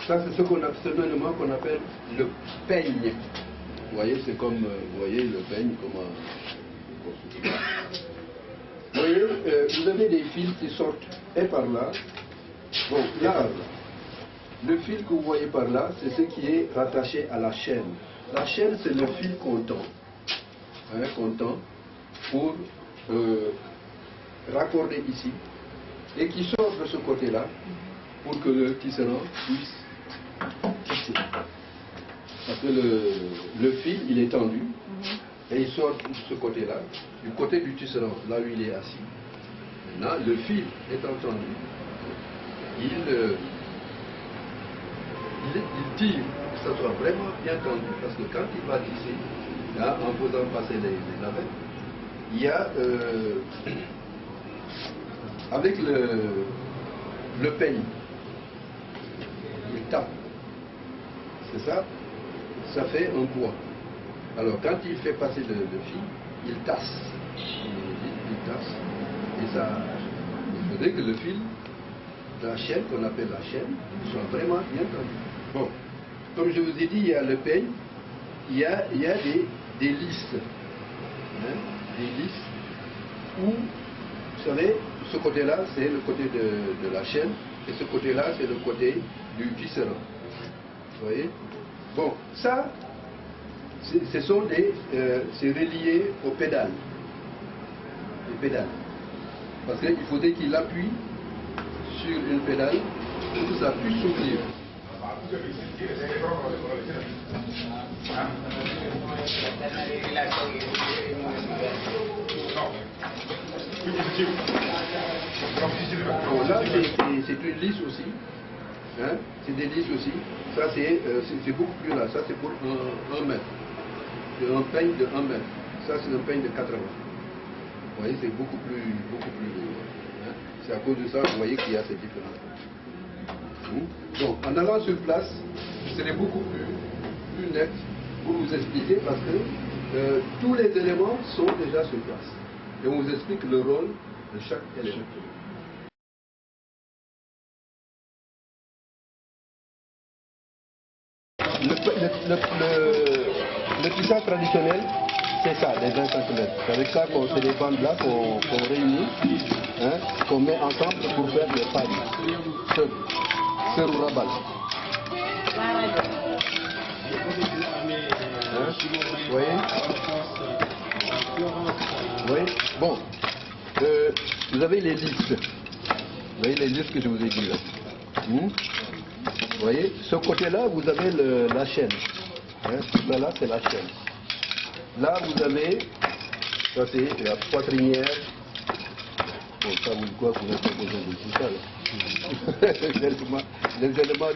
Ça, c'est ce élément qu'on appelle le peigne. Vous voyez, c'est comme, vous voyez le peigne, comment... Vous voyez, vous avez des fils qui sortent et par là. Bon, là, le fil que vous voyez par là, c'est ce qui est rattaché à la chaîne. La chaîne, c'est le fil qu'on tend. Qu'on tend pour raccorder ici. Et qui sort de ce côté-là pour que le tisserand puisse tisser. Parce que le fil, il est tendu et il sort de ce côté-là, du côté du tisserand, là où il est assis. Maintenant, le fil étant tendu, il tire pour que ça soit vraiment bien tendu, parce que quand il va tisser, là, en faisant passer les navettes, il y a, avec le peigne, il tape, c'est ça, ça fait un poids. Alors quand il fait passer le fil, il tasse, il tasse, et ça, il faudrait que le fil de la chaîne, qu'on appelle la chaîne, soit vraiment bien tendu. Bon, comme je vous ai dit, il y a le peigne, il y a des listes. des lisses où, vous savez, ce côté-là, c'est le côté de la chaîne, et ce côté-là, c'est le côté du tisserand. Vous voyez? Bon, ça, c'est relié aux pédales. Les pédales. Parce qu'il faudrait qu'il appuie sur une pédale pour que ça puisse s'ouvrir. Bon, là, c'est une lisse aussi. Hein? C'est des lisses aussi. Ça, c'est beaucoup plus là. Ça, c'est pour 1 mètre. C'est un peigne de 1 mètre. Ça, c'est un peigne de 80. Vous voyez, c'est beaucoup plus lourd. Hein? C'est à cause de ça, vous voyez qu'il y a cette différence. Donc, en allant sur place, je serai beaucoup plus net pour vous expliquer parce que tous les éléments sont déjà sur place. Et on vous explique le rôle de chaque élément. Le tissage traditionnel, c'est ça, les 20 cm. C'est avec ça qu'on se des bandes là qu'on réunit, hein, qu'on met ensemble pour faire des pailles. Sur ou rabat. Hein? Vous voyez? Vous voyez? Bon. Vous avez les listes. Vous voyez les listes que je vous ai dit là. Vous voyez? Ce côté-là, vous avez la chaîne. Hein? Là, c'est la chaîne. Là, vous avez, ça c'est la poitrinière. Bon, ça, vous n'avez pas besoin de tout ça là. les éléments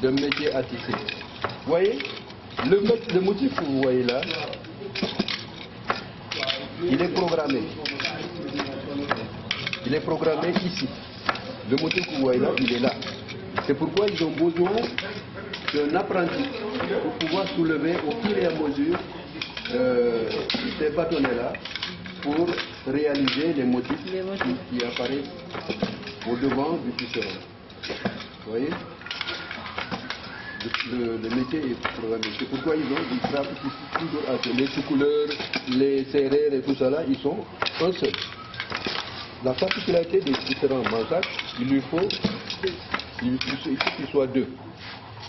de métier à tisser. Vous voyez? Le motif que vous voyez là, il est programmé. Il est programmé ici. Le motif que vous voyez là, il est là. C'est pourquoi ils ont besoin d'un apprenti pour pouvoir soulever au fur et à mesure ces bâtonnets-là pour réaliser les motifs qui apparaissent au devant du tisserand. Vous voyez? Le métier est programmé. C'est pourquoi ils frappent toujours à les sous-couleurs, les serrères et tout ça là, ils sont un seul. La particularité des tisserands mansac, il faut qu'ils soient 2.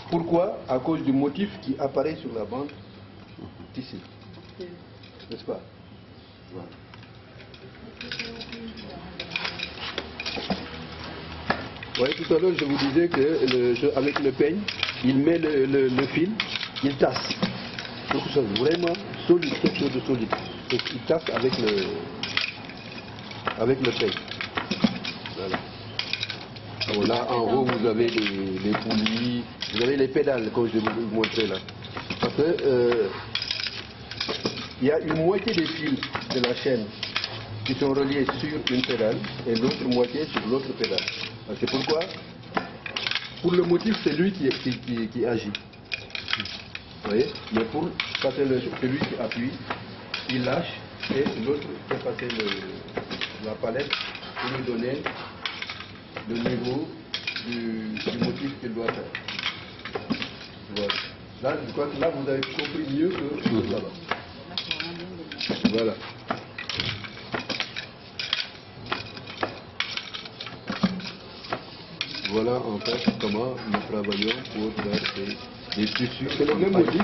Pourquoi? À cause du motif qui apparaît sur la bande tissée. N'est-ce pas? Voilà. Ouais, tout à l'heure, je vous disais que avec le peigne, il met le fil, il tasse. Donc ça vraiment solide, quelque chose de solide. Donc, il tasse avec le peigne. Voilà. Bon, là, en haut, vous avez les poulies, vous avez les pédales, comme je vais vous montrer là. Parce que il y a une moitié des fils de la chaîne qui sont reliés sur une pédale et l'autre moitié sur l'autre pédale. C'est pourquoi, pour le motif, c'est lui qui agit. Vous voyez? Mais pour passer celui qui appuie, il lâche et l'autre fait passer la palette pour lui donner le niveau du motif qu'il doit faire. Voilà. Là, je crois que là, vous avez compris mieux que là-bas. Voilà. Voilà en fait comment nous travaillons pour faire des tissus. C'est le même motif,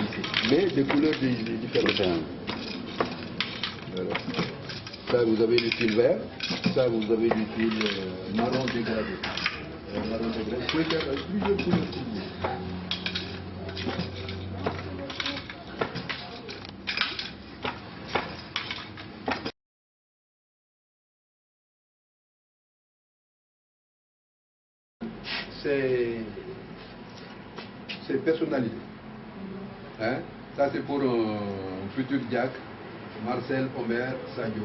mais des couleurs différentes. Voilà. Ça, vous avez du fil vert. Ça, vous avez du fil marron dégradé. Marron dégradé. Vous pouvez faire plusieurs couleurs. C'est personnalisé. Hein? Ça c'est pour un futur diacre, Marcel Omer Sadio,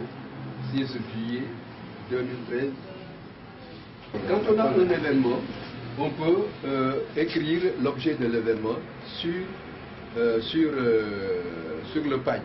6 juillet 2013. Quand on a un événement, on peut écrire l'objet de l'événement sur le pagne.